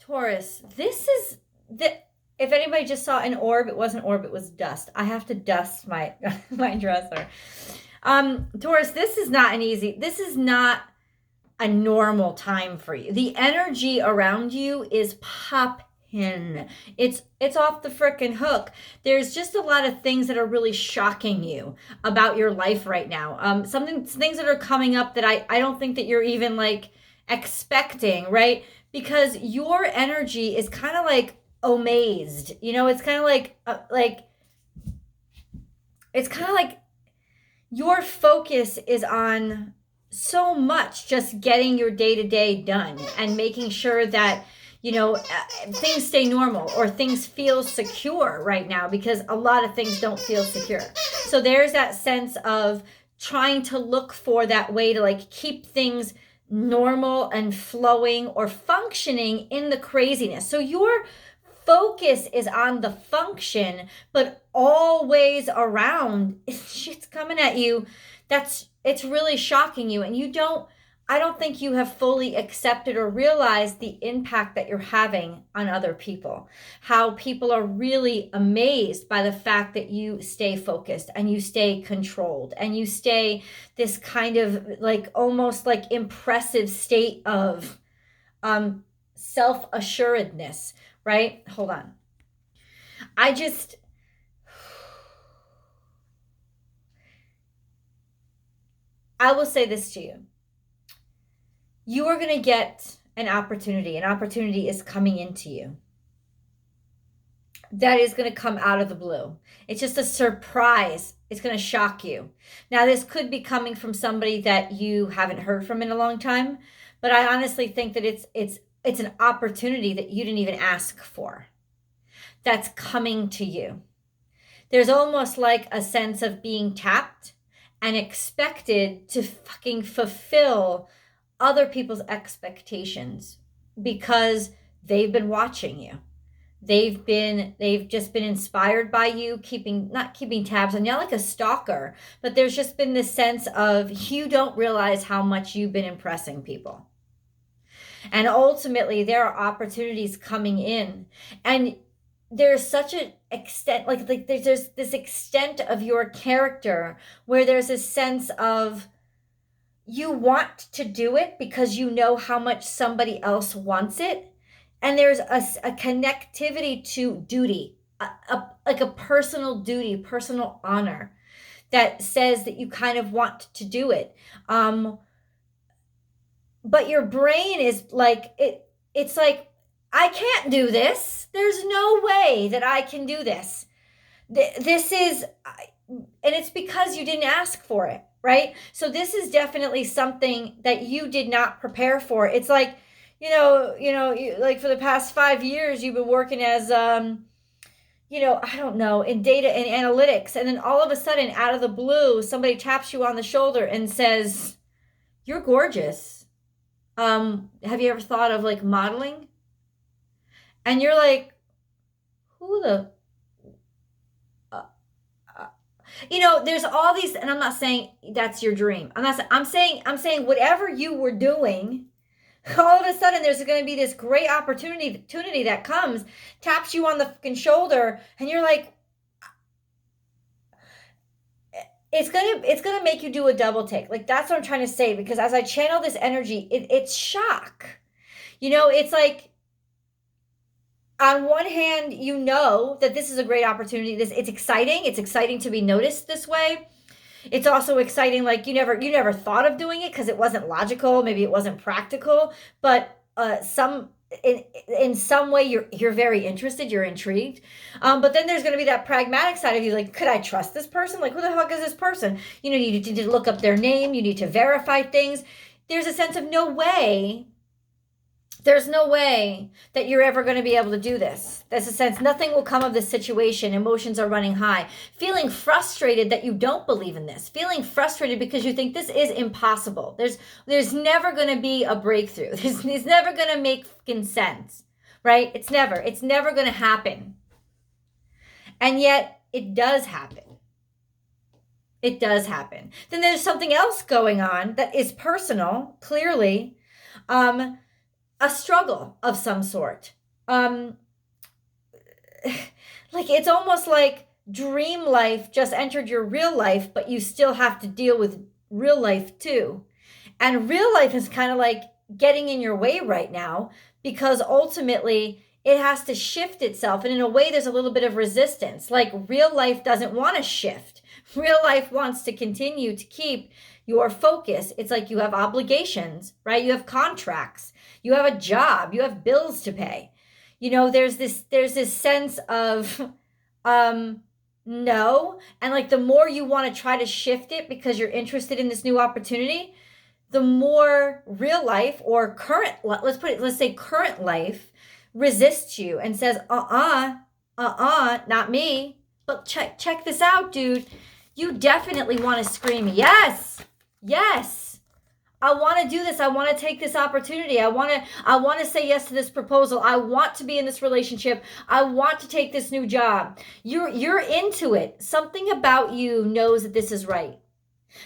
Taurus, this is the. If anybody just saw an orb, it wasn't orb, it was dust. I have to dust my my dresser. Taurus, this is not this is not a normal time for you. The energy around you is popping. It's off the frickin' hook. There's just a lot of things that are really shocking you about your life right now. Things that are coming up that I don't think that you're even like expecting, right? Because your energy is kind of like amazed. It's kind of like your focus is on so much just getting your day-to-day done and making sure that things stay normal or things feel secure right now, because a lot of things don't feel secure. So there's that sense of trying to look for that way to like keep things normal and flowing or functioning in the craziness. So your focus is on the function, but always around shit's coming at you. It's really shocking you, and I don't think you have fully accepted or realized the impact that you're having on other people. How people are really amazed by the fact that you stay focused and you stay controlled and you stay this kind of like almost like impressive state of self-assuredness, right? Hold on. I will say this to you. You are going to get an opportunity. An opportunity is coming into you. That is going to come out of the blue. It's just a surprise. It's going to shock you. Now, this could be coming from somebody that you haven't heard from in a long time, but I honestly think that it's an opportunity that you didn't even ask for. That's coming to you. There's almost like a sense of being tapped and expected to fucking fulfill other people's expectations because they've been watching you. They've just been inspired by you, not keeping tabs on you, not like a stalker, but there's just been this sense of you don't realize how much you've been impressing people. And ultimately there are opportunities coming in, and there's such an extent, like there's this extent of your character where there's a sense of you want to do it because you know how much somebody else wants it. And there's a connectivity to duty, like a personal duty, personal honor that says that you kind of want to do it. But your brain is like, it's like, I can't do this. There's no way that I can do this. This is, and it's because you didn't ask for it. Right? So this is definitely something that you did not prepare for. It's like, like for the past 5 years, you've been working as, I don't know, in data and analytics. And then all of a sudden, out of the blue, somebody taps you on the shoulder and says, you're gorgeous. Have you ever thought of like modeling? And you're like, who the... there's all these, and I'm not saying that's your dream. I'm saying whatever you were doing, all of a sudden there's going to be this great opportunity that comes, taps you on the fucking shoulder, and you're like, it's going to make you do a double take. Like, that's what I'm trying to say, because as I channel this energy, it's shock. It's like, on one hand, that this is a great opportunity. It's exciting. It's exciting to be noticed this way. It's also exciting, like you never thought of doing it because it wasn't logical. Maybe it wasn't practical. But in some way, you're very interested. You're intrigued. But then there's going to be that pragmatic side of you, like, could I trust this person? Like, who the fuck is this person? You need to look up their name. You need to verify things. There's a sense of no way. There's no way that you're ever going to be able to do this. There's a sense nothing will come of this situation. Emotions are running high. Feeling frustrated that you don't believe in this. Feeling frustrated because you think this is impossible. There's never going to be a breakthrough. It's never going to make fucking sense, right? It's never going to happen. And yet it does happen. It does happen. Then there's something else going on that is personal, clearly. a struggle of some sort. Like it's almost like dream life just entered your real life, but you still have to deal with real life too. And real life is kind of like getting in your way right now, because ultimately it has to shift itself. And in a way, there's a little bit of resistance. Like real life doesn't want to shift. Real life wants to continue to keep your focus. It's like you have obligations, right? You have contracts, you have a job, you have bills to pay. You know, there's this sense of no. And like the more you want to try to shift it because you're interested in this new opportunity, the more real life or current, let's say current life resists you and says, not me. But check this out, dude. You definitely want to scream, yes, I want to do this. I want to take this opportunity. I want to say yes to this proposal. I want to be in this relationship. I want to take this new job. You're into it. Something about you knows that this is right.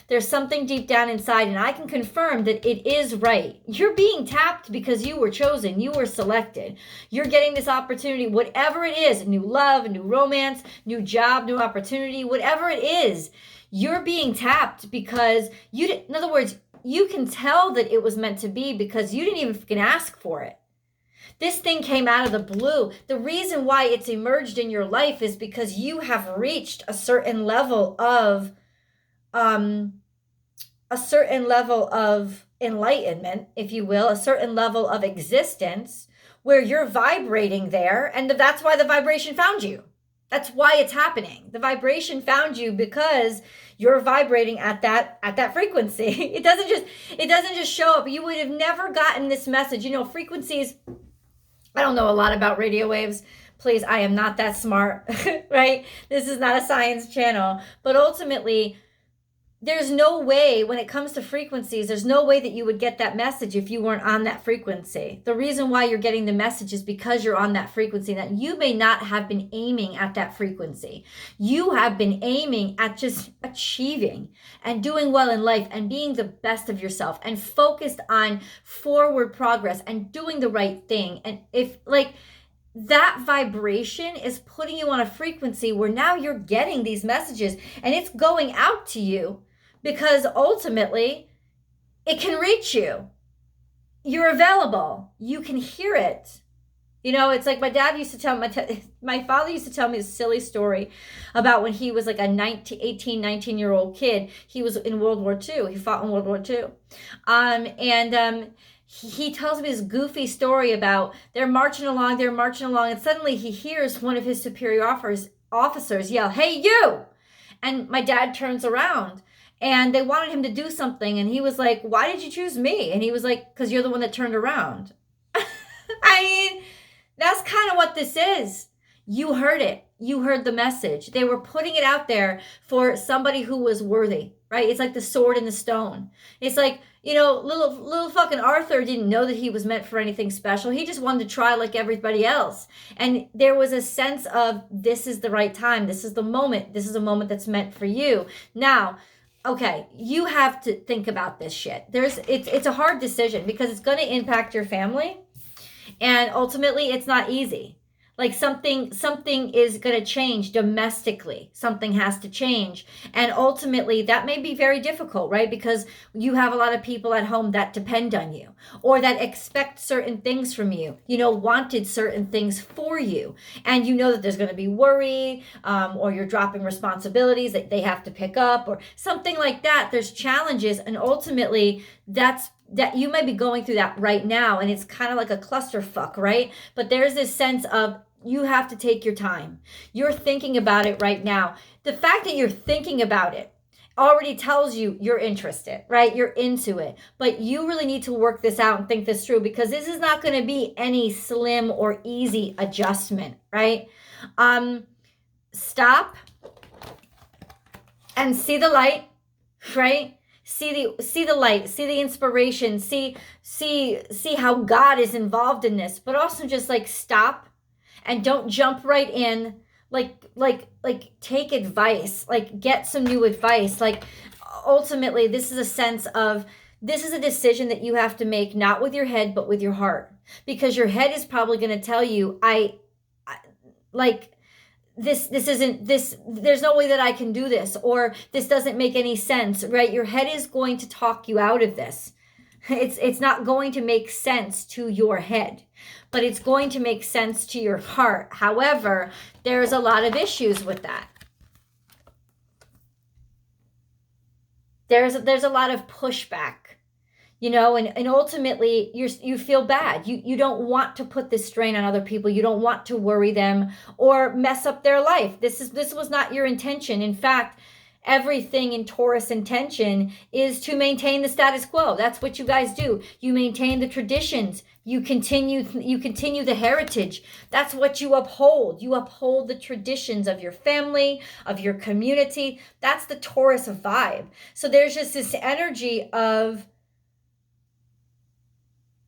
There's something deep down inside, and I can confirm that it is right. You're being tapped because you were chosen. You were selected. You're getting this opportunity, whatever it is, new love, new romance, new job, new opportunity, whatever it is. You're being tapped because in other words, you can tell that it was meant to be because you didn't even fucking ask for it. This thing came out of the blue. The reason why it's emerged in your life is because you have reached a certain level of enlightenment, if you will, a certain level of existence where you're vibrating there, and that's why the vibration found you. That's why it's happening. The vibration found you because you're vibrating at that frequency. It doesn't just show up. You would have never gotten this message. You know, frequencies, I don't know a lot about radio waves. Please, I am not that smart, right? This is not a science channel, but ultimately, there's no way, when it comes to frequencies, there's no way that you would get that message if you weren't on that frequency. The reason why you're getting the message is because you're on that frequency, that you may not have been aiming at that frequency. You have been aiming at just achieving and doing well in life and being the best of yourself and focused on forward progress and doing the right thing. And if like that vibration is putting you on a frequency where now you're getting these messages and it's going out to you, because ultimately it can reach you. You're available. You can hear it. You know, it's like my dad used to tell my father used to tell me a silly story about when he was like a 19-year-old kid. He was in World War II. He fought in World War II. He tells me this goofy story about they're marching along, and suddenly he hears one of his superior officers yell, "Hey, you!" And my dad turns around, and they wanted him to do something, and he was like, "Why did you choose me?" And he was like, "Because you're the one that turned around." I mean, that's kind of what this is. You heard it. You heard the message. They were putting it out there for somebody who was worthy, right? It's like the sword and the stone. It's like, you know, little fucking Arthur didn't know that he was meant for anything special. He just wanted to try like everybody else. And there was a sense of, this is the right time. This is the moment. This is a moment that's meant for you. Now, okay, you have to think about this shit. It's a hard decision because it's going to impact your family. And ultimately, it's not easy. Like something is going to change domestically. Something has to change. And ultimately, that may be very difficult, right? Because you have a lot of people at home that depend on you or that expect certain things from you, you know, wanted certain things for you. And you know that there's going to be worry or you're dropping responsibilities that they have to pick up or something like that. There's challenges. And ultimately, that you may be going through that right now. And it's kind of like a clusterfuck, right? But there's this sense of, you have to take your time. You're thinking about it right now. The fact that you're thinking about it already tells you you're interested, right? You're into it. But you really need to work this out and think this through because this is not going to be any slim or easy adjustment, right? Stop and see the light, right? See the light, see the inspiration, see how God is involved in this, but also just like stop. And don't jump right in, like take advice, like get some new advice. Like ultimately, this is a sense of This is a decision that you have to make, not with your head, but with your heart. Because your head is probably going to tell you, like, this isn't this, there's no way that I can do this, or this doesn't make any sense, right? Your head is going to talk you out of this. It's not going to make sense to your head, but it's going to make sense to your heart. However, there's a lot of issues with that. There's a lot of pushback, you know, and ultimately you feel bad. You don't want to put this strain on other people. You don't want to worry them or mess up their life. This was not your intention. In fact, everything in Taurus intention is to maintain the status quo. That's what you guys do. You maintain the traditions. You continue the heritage. That's what you uphold. You uphold the traditions of your family, of your community. That's the Taurus vibe. So there's just this energy of,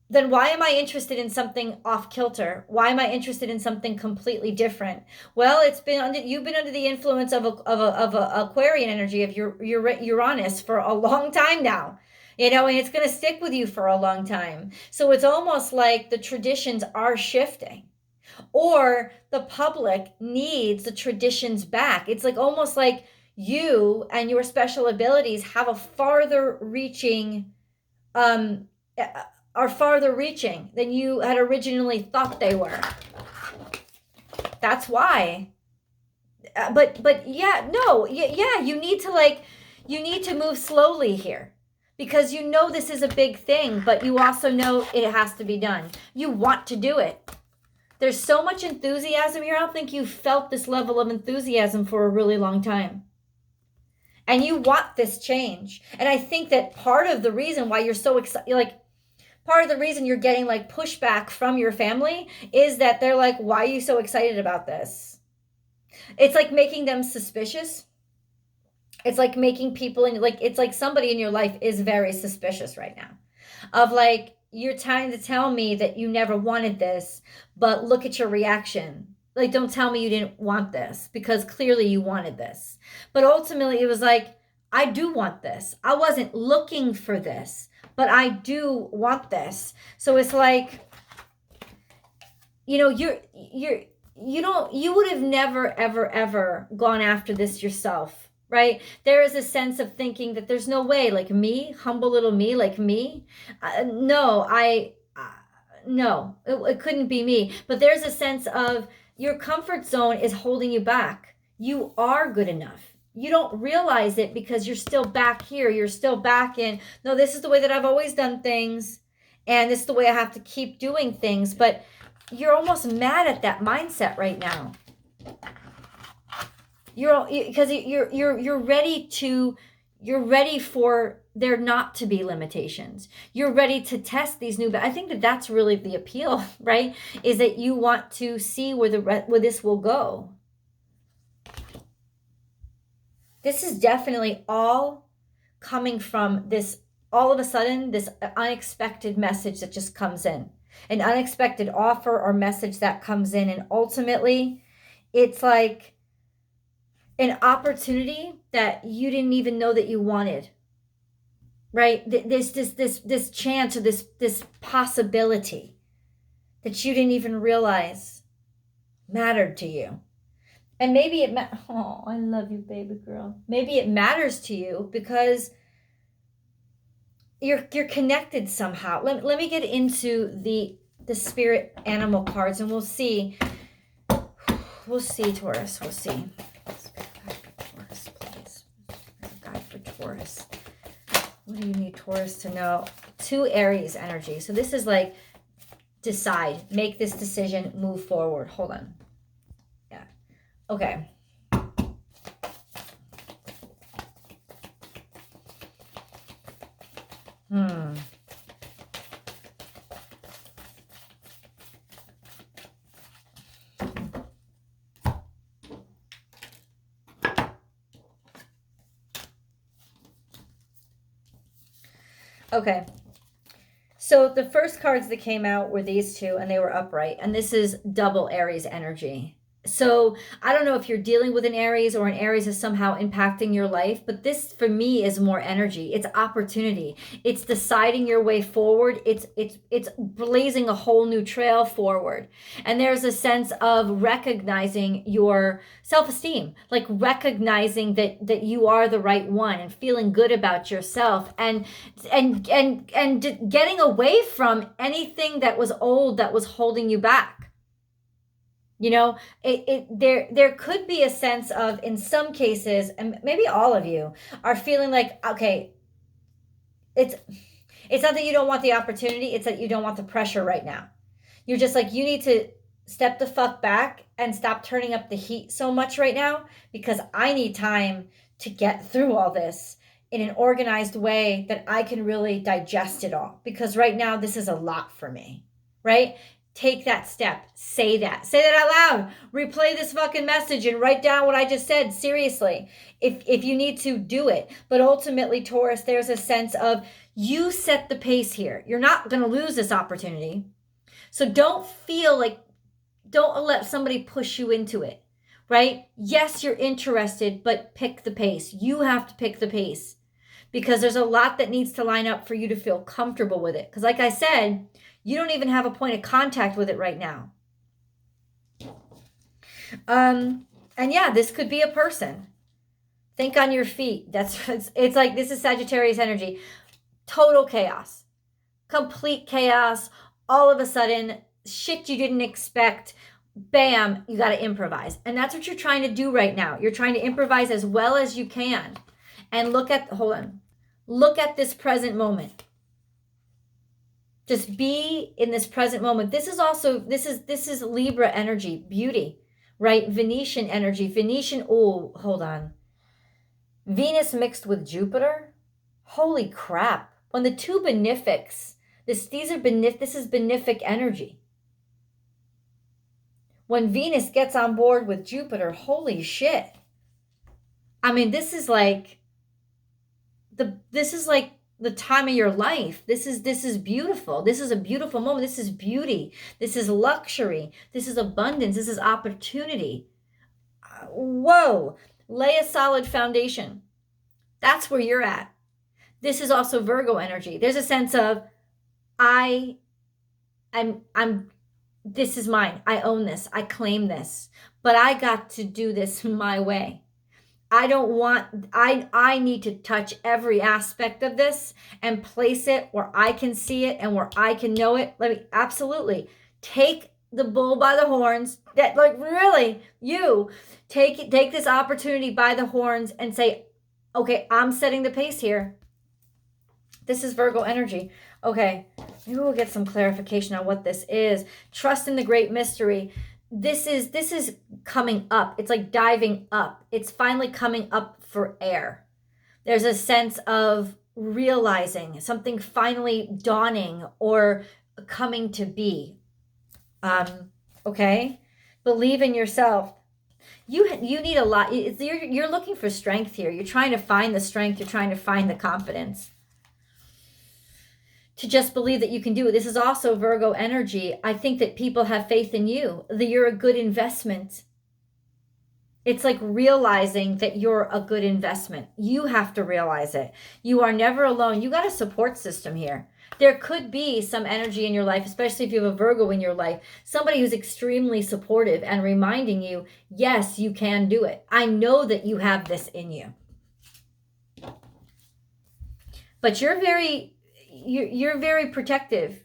then why am I interested in something off kilter? Why am I interested in something completely different? Well, you've been under the influence of a Aquarian energy, of your Uranus, for a long time now, you know, and it's going to stick with you for a long time. So it's almost like the traditions are shifting, or the public needs the traditions back. It's like almost like you and your special abilities have a farther reaching, are farther reaching than you had originally thought they were. That's why. But yeah, no, yeah, you need to move slowly here, because you know this is a big thing, but you also know it has to be done. You want to do it. There's so much enthusiasm here. I don't think you've felt this level of enthusiasm for a really long time. And you want this change. And I think that part of the reason why you're so excited, like, part of the reason you're getting like pushback from your family is that they're like, why are you so excited about this? It's like making them suspicious. It's like making people it's like somebody in your life is very suspicious right now, of like, you're trying to tell me that you never wanted this, but look at your reaction. Like, don't tell me you didn't want this, because clearly you wanted this. But ultimately it was like, I do want this. I wasn't looking for this, but I do want this. So it's like, you know, you would have never, ever gone after this yourself, right? There is a sense of thinking that there's no way, like me, humble little me, like me. No, it couldn't be me. But there's a sense of your comfort zone is holding you back. You are good enough. You don't realize it because you're still back here. You're still back in, no, this is the way that I've always done things, and this is the way I have to keep doing things. But you're almost mad at that mindset right now. You're ready for there not to be limitations. You're ready to test these new, but I think that that's really the appeal, right? Is that you want to see where this will go. This is definitely all coming from this, all of a sudden, this unexpected message that just comes in. An unexpected offer or message that comes in. And ultimately, it's like an opportunity that you didn't even know that you wanted. Right? This chance, or this possibility that you didn't even realize mattered to you. And maybe oh, I love you, baby girl. Maybe it matters to you because you're connected somehow. Let me get into the spirit animal cards, and we'll see. We'll see, Taurus. We'll see. Spirit guide for Taurus, please. Spirit guide for Taurus. What do you need Taurus to know? 2 Aries energy. So this is like, decide, make this decision, move forward. Hold on. Okay. Okay. So the first cards that came out were these two, and they were upright. And this is double Aries energy. So I don't know if you're dealing with an Aries or an Aries is somehow impacting your life, but this for me is more energy. It's opportunity. It's deciding your way forward. It's blazing a whole new trail forward. And there's a sense of recognizing your self-esteem, like recognizing that you are the right one and feeling good about yourself and getting away from anything that was old that was holding you back. You know, there could be a sense of, in some cases, and maybe all of you are feeling like, okay, it's not that you don't want the opportunity, it's that you don't want the pressure right now. You're just like, you need to step the fuck back and stop turning up the heat so much right now, because I need time to get through all this in an organized way that I can really digest it all, because right now this is a lot for me, right? Take that step. Say that out loud. Replay this fucking message and write down what I just said. Seriously, if you need to, do it. But ultimately, Taurus, there's a sense of, you set the pace here. You're not going to lose this opportunity. So don't let somebody push you into it, right? Yes, you're interested, but pick the pace. You have to pick the pace, because there's a lot that needs to line up for you to feel comfortable with it. Because like I said, you don't even have a point of contact with it right now. And yeah, this could be a person. Think on your feet. It's like, this is Sagittarius energy. Total chaos. Complete chaos. All of a sudden, shit you didn't expect. Bam, you got to improvise. And that's what you're trying to do right now. You're trying to improvise as well as you can. And look at this present moment. Just be in this present moment. This is Libra energy, beauty, right? Venetian energy. Hold on. Venus mixed with Jupiter. Holy crap. When the two benefics, this is benefic energy. When Venus gets on board with Jupiter, holy shit. I mean, this is like the time of your life. This is beautiful. This is a beautiful moment. This is beauty. This is luxury. This is abundance. This is opportunity. Whoa. Lay a solid foundation. That's where you're at. This is also Virgo energy. There's a sense of, this is mine. I own this. I claim this. But I got to do this my way. I need to touch every aspect of this and place it where I can see it and where I can know it. Absolutely take the bull by the horns. That, like, really, you take this opportunity by the horns and say, okay, I'm setting the pace here. This is Virgo energy. Okay, maybe we'll get some clarification on what this is. Trust in the great mystery. This is coming up. It's like diving up. It's finally coming up for air. There's a sense of realizing something finally dawning or coming to be. Okay? Believe in yourself. You need a lot. You're looking for strength here. You're trying to find the strength. You're trying to find the confidence to just believe that you can do it. This is also Virgo energy. I think that people have faith in you, that you're a good investment. It's like realizing that you're a good investment. You have to realize it. You are never alone. You got a support system here. There could be some energy in your life, especially if you have a Virgo in your life, somebody who's extremely supportive and reminding you, yes, you can do it. I know that you have this in you. But you're very protective.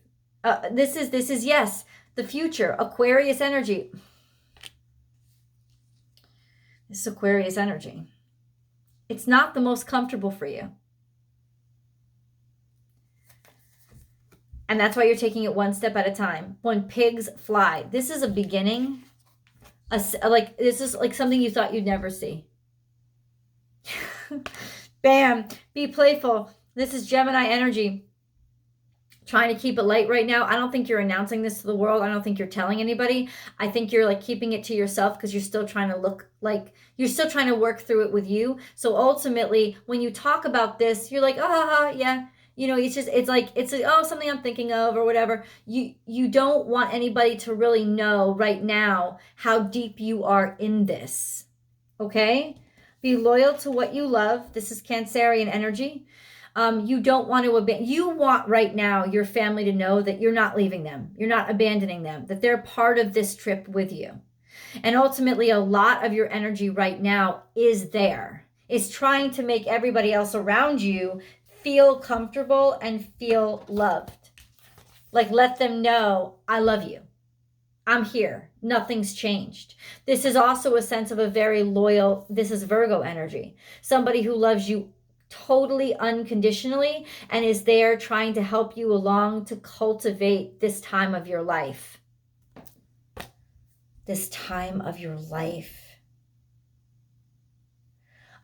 This is yes, the future. Aquarius energy. This is Aquarius energy. It's not the most comfortable for you. And that's why you're taking it one step at a time. When pigs fly. This is a beginning. This is like something you thought you'd never see. Bam. Be playful. This is Gemini energy. Trying to keep it light right now. I don't think you're announcing this to the world. I don't think you're telling anybody. I think you're like keeping it to yourself because you're still trying to look like, you're still trying to work through it with you. So ultimately, when you talk about this, you're like, yeah, You know, oh, something I'm thinking of or whatever. You don't want anybody to really know right now how deep you are in this. Okay? Be loyal to what you love. This is Cancerian energy. You don't want to abandon. You want right now your family to know that you're not leaving them. You're not abandoning them, that they're part of this trip with you. And ultimately, a lot of your energy right now is there. It's trying to make everybody else around you feel comfortable and feel loved. Like, let them know, I love you. I'm here. Nothing's changed. This is also a sense of a very loyal, this is Virgo energy. Somebody who loves you totally unconditionally and is there trying to help you along to cultivate this time of your life. This time of your life.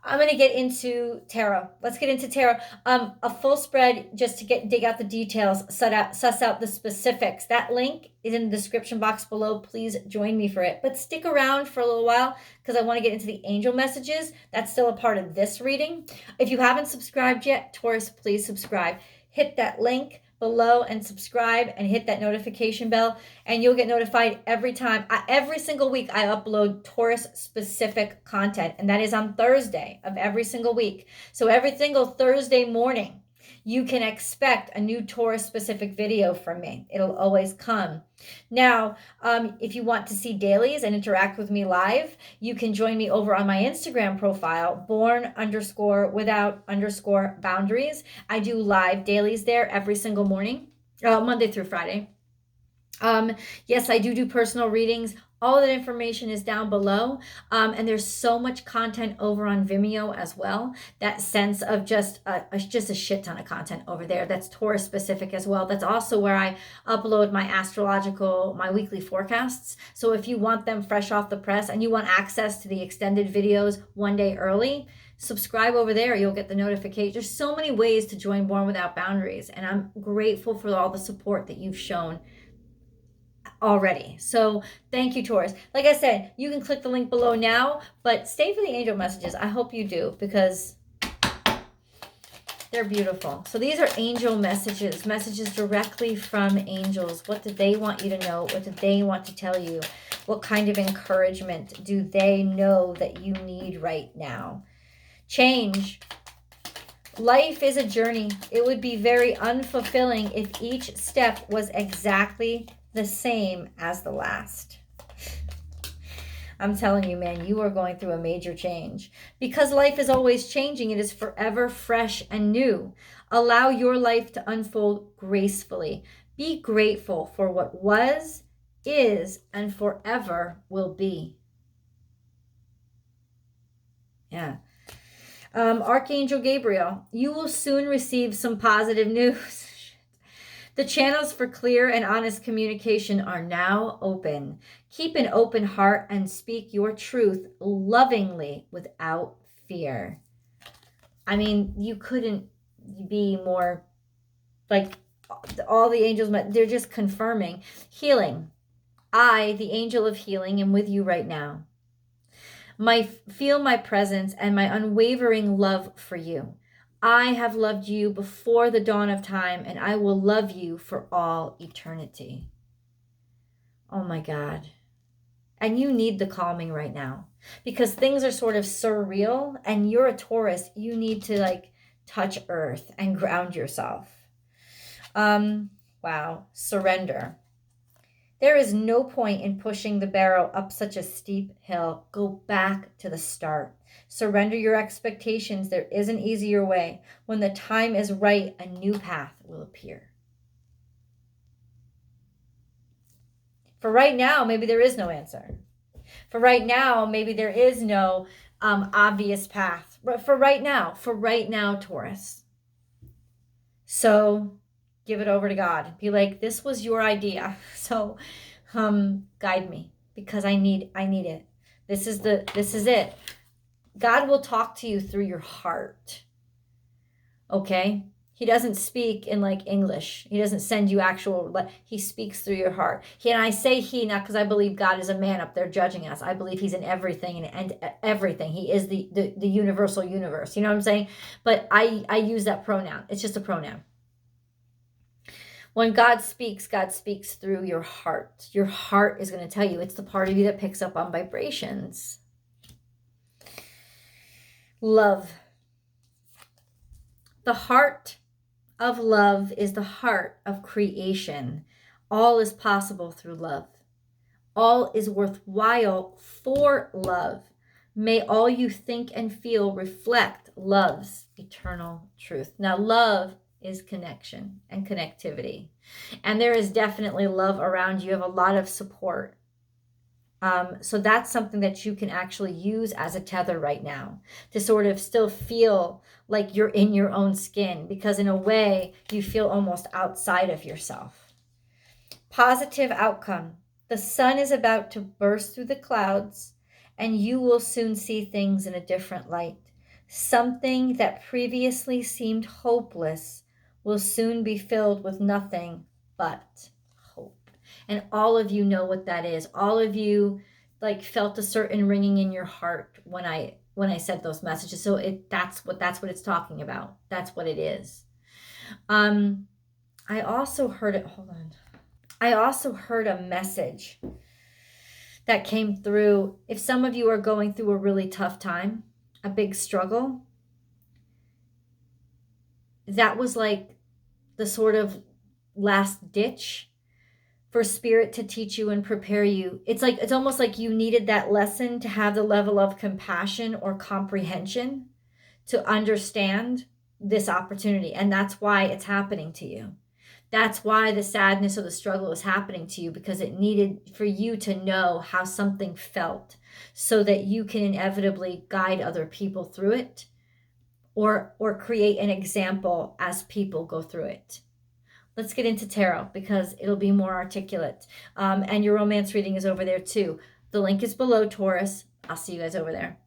I'm going to get into tarot. Let's get into tarot. A full spread just to dig out the details, suss out the specifics. That link is in the description box below. Please join me for it. But stick around for a little while because I want to get into the angel messages. That's still a part of this reading. If you haven't subscribed yet, Taurus, please subscribe. Hit that link below and subscribe and hit that notification bell and you'll get notified every single week I upload Taurus specific content, and that is on Thursday of every single week. So every single Thursday morning you can expect a new Taurus specific video from me. It'll always come. Now, if you want to see dailies and interact with me live, you can join me over on my Instagram profile, Born_without_boundaries. I do live dailies there every single morning, Monday through Friday. Yes, I do personal readings. All that information is down below. And there's so much content over on Vimeo as well. That sense of just a shit ton of content over there. That's Taurus specific as well. That's also where I upload my weekly forecasts. So if you want them fresh off the press and you want access to the extended videos one day early, subscribe over there. You'll get the notification. There's so many ways to join Born Without Boundaries. And I'm grateful for all the support that you've shown already. So thank you, Taurus. Like I said, you can click the link below now, but stay for the angel messages. I hope you do because they're beautiful. So these are angel messages directly from angels. What do they want you to know? What do they want to tell you? What kind of encouragement do they know that you need right now? Change. Life is a journey. It would be very unfulfilling if each step was exactly the same as the last. I'm telling you, man, you are going through a major change. Because life is always changing, it is forever fresh and new. Allow your life to unfold gracefully. Be grateful for what was, is, and forever will be. Yeah. Archangel Gabriel, you will soon receive some positive news. The channels for clear and honest communication are now open. Keep an open heart and speak your truth lovingly without fear. I mean, you couldn't be more like all the angels, they're just confirming. Healing. I, the angel of healing, am with you right now. Feel my presence and my unwavering love for you. I have loved you before the dawn of time, and I will love you for all eternity. Oh my God. And you need the calming right now because things are sort of surreal, and you're a Taurus. You need to touch earth and ground yourself. Wow. Surrender. There is no point in pushing the barrel up such a steep hill. Go back to the start. Surrender your expectations. There is an easier way. When the time is right, a new path will appear. For right now, maybe there is no answer. For right now, maybe there is no obvious path. For right now, Taurus. So give it over to God. Be like, this was your idea. So guide me because I need it. This is it. God will talk to you through your heart. Okay? He doesn't speak in English. He doesn't send you he speaks through your heart. And I say he not because I believe God is a man up there judging us. I believe he's in everything and everything. He is the universal universe. You know what I'm saying? But I use that pronoun. It's just a pronoun. When God speaks through your heart. Your heart is going to tell you. It's the part of you that picks up on vibrations. Love. The heart of love is the heart of creation. All is possible through love. All is worthwhile for love. May all you think and feel reflect love's eternal truth. Now, love is connection and connectivity. And there is definitely love around you. You have a lot of support. So that's something that you can actually use as a tether right now to sort of still feel like you're in your own skin, because in a way you feel almost outside of yourself. Positive outcome. The sun is about to burst through the clouds, and you will soon see things in a different light. Something that previously seemed hopeless will soon be filled with nothing but hope. And all of you know what that is. All of you like felt a certain ringing in your heart when I said those messages. So that's what it's talking about. That's what it is. I also heard it. Hold on. I also heard a message that came through. If some of you are going through a really tough time, a big struggle, that was like the sort of last ditch for spirit to teach you and prepare you. It's almost like you needed that lesson to have the level of compassion or comprehension to understand this opportunity. And that's why it's happening to you. That's why the sadness or the struggle is happening to you, because it needed for you to know how something felt so that you can inevitably guide other people through it, or create an example as people go through it. Let's get into tarot because it'll be more articulate. And your romance reading is over there too. The link is below, Taurus. I'll see you guys over there.